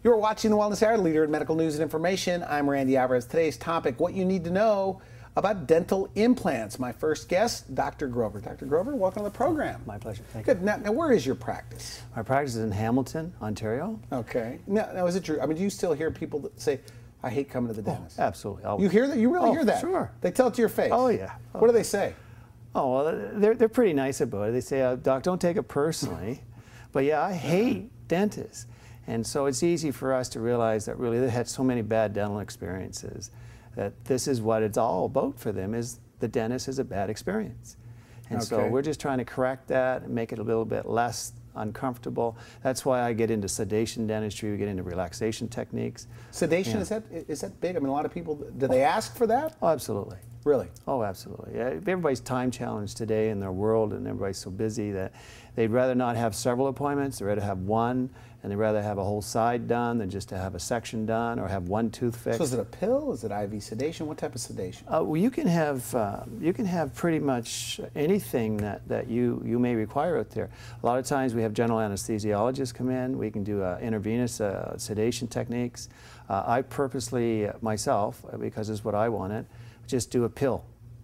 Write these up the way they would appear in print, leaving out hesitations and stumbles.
You're watching The Wellness Hour, leader in medical news and information. I'm Randy Alvarez. Today's topic, what you need to know about dental implants. My first guest, Dr. Grover. Dr. Grover, welcome to the program. My pleasure. Thank Good. you. Now, where is your practice? My practice is in Hamilton, Ontario. Okay. Now, is it true? I mean, do you still hear people that say, I hate coming to the dentist? Absolutely. You hear that? You really hear that? Sure. They tell it to your face? Oh, yeah. What do they say? Oh, well, they're pretty nice about it. They say, Doc, don't take it personally. But yeah, I hate dentists. And so it's easy for us to realize that really they had so many bad dental experiences that this is what it's all about for them, is the dentist is a bad experience. And so we're just trying to correct that and make it a little bit less uncomfortable. That's why I get into sedation dentistry, we get into relaxation techniques. Sedation, is that big? I mean, a lot of people, do they ask for that? Oh, absolutely. Really? Oh, absolutely. Yeah, everybody's time challenged today in their world, and everybody's so busy that they'd rather not have several appointments, they'd rather have one, and they'd rather have a whole side done than just to have a section done or have one tooth fixed. So is it a pill? Is it IV sedation? What type of sedation? Well, you can have pretty much anything that you may require out there. A lot of times we have general anesthesiologists come in. We can do intravenous sedation techniques. I purposely, myself, because it's what I wanted, just do a pill.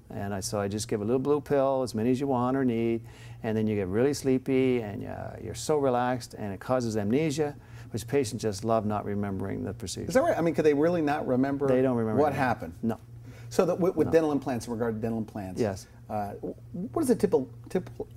And so I just give a little blue pill, as many as you want or need, and then you get really sleepy and you're so relaxed, and it causes amnesia, which patients just love not remembering the procedure. Is that right? I mean, could they really not remember? They don't remember what happened? No. So with dental implants, in regard to dental implants, yes. What is the typical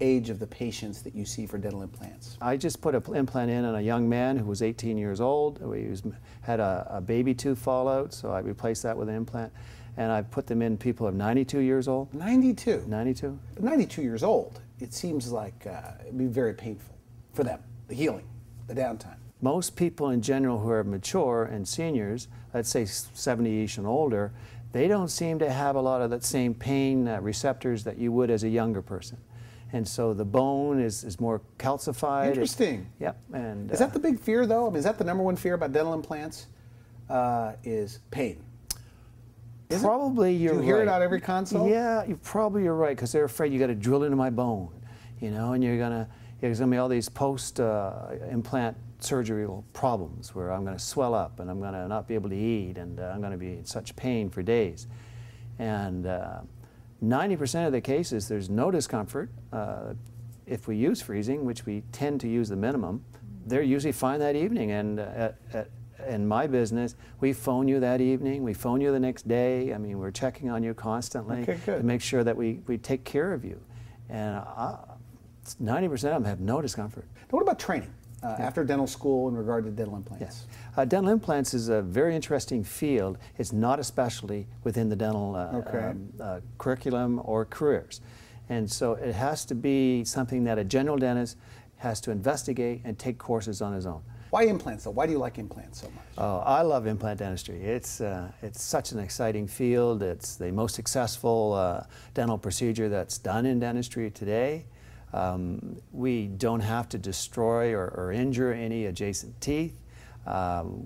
age of the patients that you see for dental implants? I just put an implant in on a young man who was 18 years old. He had a baby tooth fall out, so I replaced that with an implant. And I put them in people of 92 years old. 92? 92. But 92 years old, it seems like it'd be very painful for them, the healing, the downtime. Most people in general who are mature and seniors, let's say 70-ish and older, they don't seem to have a lot of that same pain receptors that you would as a younger person. And so the bone is more calcified. Interesting. Yep. And, is that the big fear, though? I mean, is that the #1 fear about dental implants? Is pain? Probably you're right. Do you hear it on every consult? Yeah, you're right, because they're afraid you got to drill into my bone, you know, and there's going to be all these post-implant surgery problems where I'm going to swell up and I'm going to not be able to eat and I'm going to be in such pain for days. And 90% of the cases, there's no discomfort. If we use freezing, which we tend to use the minimum, they're usually fine that evening. And in my business, we phone you that evening, we phone you the next day. I mean, we're checking on you constantly to make sure that we take care of you. And 90% of them have no discomfort. Now, what about training after dental school in regard to dental implants? Yes. Dental implants is a very interesting field. It's not a specialty within the dental curriculum or careers. And so it has to be something that a general dentist has to investigate and take courses on his own. Why implants, though? Why do you like implants so much? Oh, I love implant dentistry. It's such an exciting field. It's the most successful dental procedure that's done in dentistry today. We don't have to destroy or injure any adjacent teeth.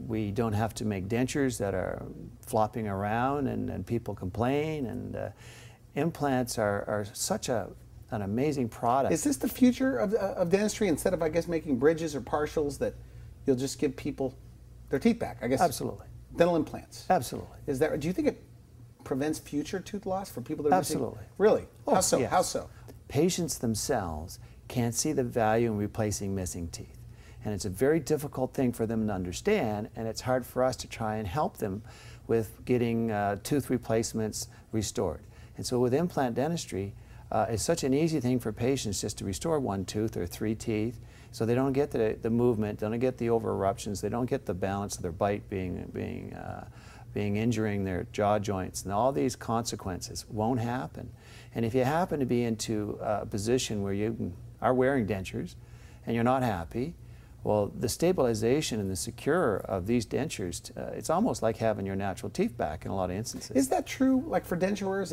We don't have to make dentures that are flopping around and people complain. And implants are such an amazing product. Is this the future of dentistry, instead of, I guess, making bridges or partials, that you'll just give people their teeth back, I guess? Absolutely. Dental implants. Absolutely. Is that? Do you think it prevents future tooth loss for people that are Absolutely. Really? Oh, how so? yes. How so? Patients themselves can't see the value in replacing missing teeth. And it's a very difficult thing for them to understand, and it's hard for us to try and help them with getting tooth replacements restored. And so with implant dentistry, it's such an easy thing for patients just to restore one tooth or 3 teeth, so they don't get the movement, they don't get the over eruptions, they don't get the balance of their bite injuring their jaw joints, and all these consequences won't happen. And if you happen to be into a position where you are wearing dentures and you're not happy, well, the stabilization and the secure of these dentures, it's almost like having your natural teeth back in a lot of instances. Is that true? Like for denture wearers,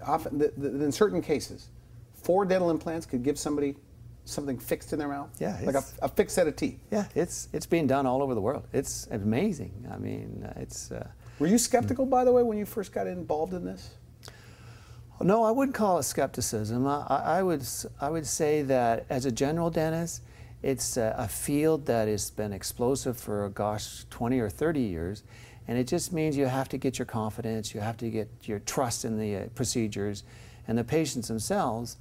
often in certain cases, 4 dental implants could give somebody something fixed in their mouth? Yeah. Like a fixed set of teeth? Yeah, it's being done all over the world. It's amazing. I mean, it's... Were you skeptical, by the way, when you first got involved in this? No, I wouldn't call it skepticism. I would say that as a general dentist, it's a field that has been explosive for, gosh, 20 or 30 years. And it just means you have to get your confidence, you have to get your trust in the procedures. And the patients themselves,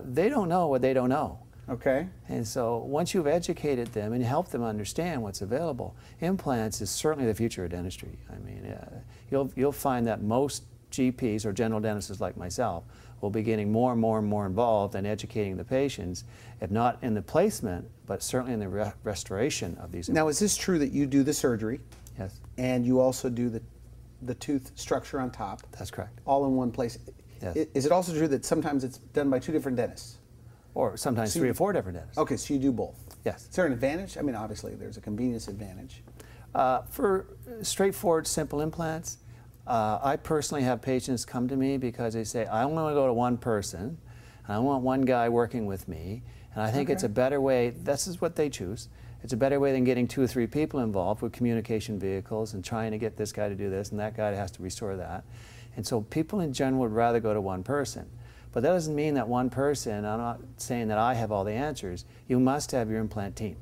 they don't know what they don't know. Okay. And so once you've educated them and helped them understand what's available, implants is certainly the future of dentistry. I mean, you'll find that most GPs or general dentists like myself will be getting more and more and more involved in educating the patients, if not in the placement, but certainly in the restoration of these implants. Now, is this true that you do the surgery? Yes. And you also do the tooth structure on top? That's correct. All in one place? Yes. Is it also true that sometimes it's done by 2 different dentists? Or sometimes 3 or 4 different dentists. Okay, so you do both? Yes. Is there an advantage? I mean, obviously there's a convenience advantage. For straightforward, simple implants, I personally have patients come to me because they say, I only want to go to one person, and I want one guy working with me, and I think it's a better way, this is what they choose, it's a better way than getting 2 or 3 people involved with communication vehicles and trying to get this guy to do this and that guy has to restore that. And so people in general would rather go to one person. But that doesn't mean that one person, I'm not saying that I have all the answers, you must have your implant team.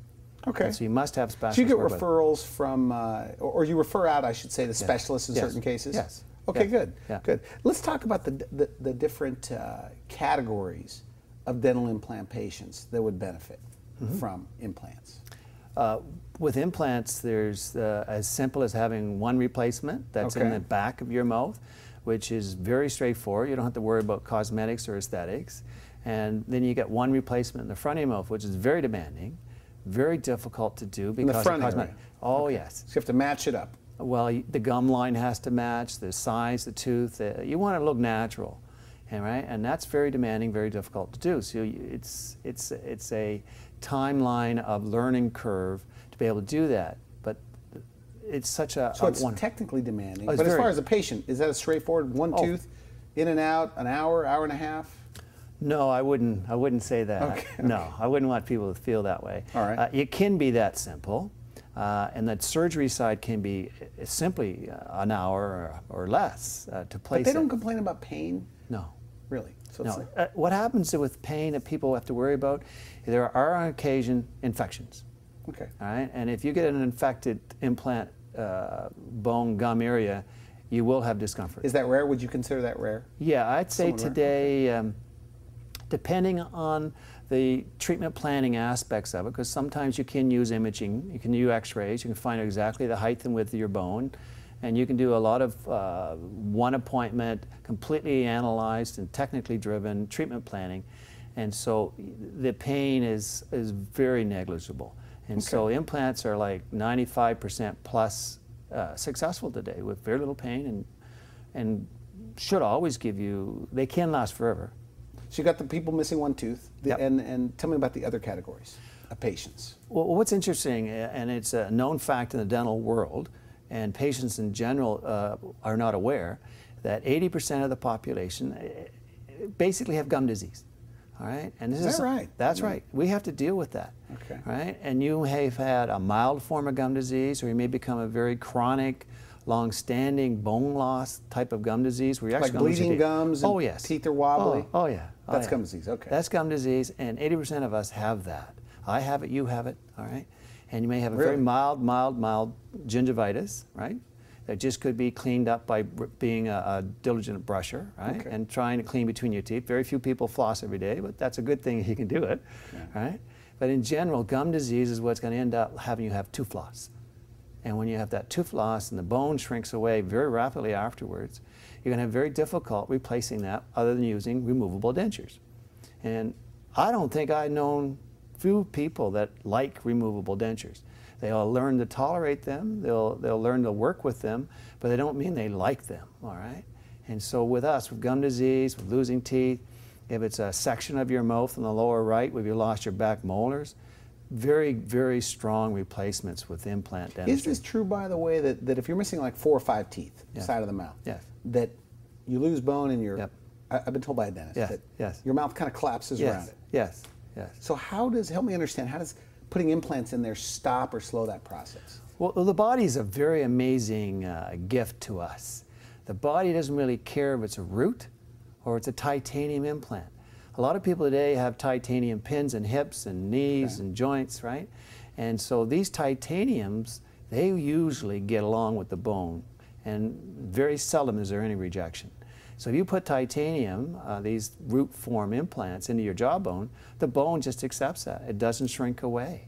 Okay. And so you must have specialists. So you get work with. referrals from, or you refer out, I should say, to specialists in certain cases? Yes. Okay, Yes. good. Yeah. Good. Let's talk about the different categories of dental implant patients that would benefit from implants. With implants, there's as simple as having one replacement that's in the back of your mouth, which is very straightforward. You don't have to worry about cosmetics or aesthetics. And then you get one replacement in the front of your mouth, which is very demanding, very difficult to do because in the front of cosmetics. Oh, yes. So you have to match it up. Well, the gum line has to match, the size, the tooth. You want it to look natural, right? And that's very demanding, very difficult to do. So it's a timeline of learning curve to be able to do that. But it's such a So it's technically demanding. Oh, but as far as a patient, is that a straightforward one tooth, in and out, an hour, hour and a half? No, I wouldn't say that. Okay. No, I wouldn't want people to feel that way. All right. It can be that simple. And the surgery side can be simply an hour or less to place But they don't complain about pain? No. Really? So No. What happens with pain that people have to worry about, there are on occasion infections. Okay. All right? And if you get an infected implant bone gum area, you will have discomfort. Is that rare? Would you consider that rare? Yeah, I'd say Somewhat rare? today, depending on the treatment planning aspects of it, because sometimes you can use imaging, you can use x-rays, you can find exactly the height and width of your bone, and you can do a lot of one appointment, completely analyzed and technically driven treatment planning, and so the pain is very negligible. And so implants are like 95% plus successful today with very little pain and should always give you, they can last forever. So you got the people missing one tooth, and tell me about the other categories of patients. Well, what's interesting, and it's a known fact in the dental world, and patients in general are not aware, that 80% of the population basically have gum disease. All right, and this is that right? That's right. We have to deal with that. Okay. Right, and you may have had a mild form of gum disease, or you may become a very chronic, long-standing bone loss type of gum disease where you actually like bleeding gums and teeth are wobbly? Oh yeah. That's gum disease, okay. That's gum disease, and 80% of us have that. I have it, you have it, all right? And you may have a very mild gingivitis, right? That just could be cleaned up by being a diligent brusher, right? And trying to clean between your teeth. Very few people floss every day, but that's a good thing if you can do it, right? But in general, gum disease is what's going to end up having you have tooth loss. And when you have that tooth loss and the bone shrinks away very rapidly afterwards, you're going to have very difficult replacing that other than using removable dentures. And I don't think I've known few people that like removable dentures. They'll learn to tolerate them, they'll learn to work with them, but they don't mean they like them, all right? And so with us, with gum disease, with losing teeth, if it's a section of your mouth in the lower right where you lost your back molars, very, very strong replacements with implant dentistry. Is this true, by the way, that if you're missing like 4 or 5 teeth, side of the mouth, that you lose bone in your, I've been told by a dentist that your mouth kind of collapses around it? Yes. So help me understand, how does putting implants in there stop or slow that process? Well, the body is a very amazing gift to us. The body doesn't really care if it's a root or it's a titanium implant. A lot of people today have titanium pins in hips and knees and joints, right? And so these titaniums, they usually get along with the bone, and very seldom is there any rejection. So if you put titanium, these root form implants, into your jawbone, the bone just accepts that. It doesn't shrink away.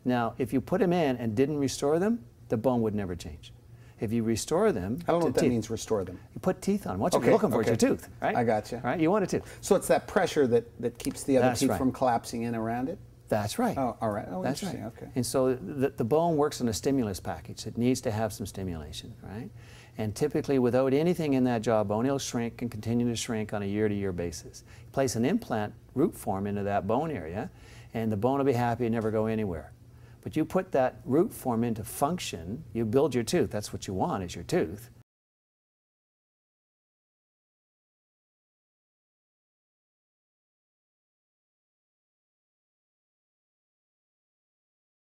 Now, if you put them in and didn't restore them, the bone would never change. If you restore them, I don't know what that means, restore them. You put teeth on them. What you're looking for is your tooth, right? I got you. Right? You want a tooth. So it's that pressure that keeps the other That's teeth right. from collapsing in around it? That's right. Oh, all right. Oh, That's interesting. right. Okay. And so the bone works on a stimulus package. It needs to have some stimulation, right? And typically, without anything in that jawbone, it'll shrink and continue to shrink on a year-to-year basis. You place an implant root form into that bone area, and the bone will be happy and never go anywhere. But you put that root form into function, you build your tooth. That's what you want, is your tooth.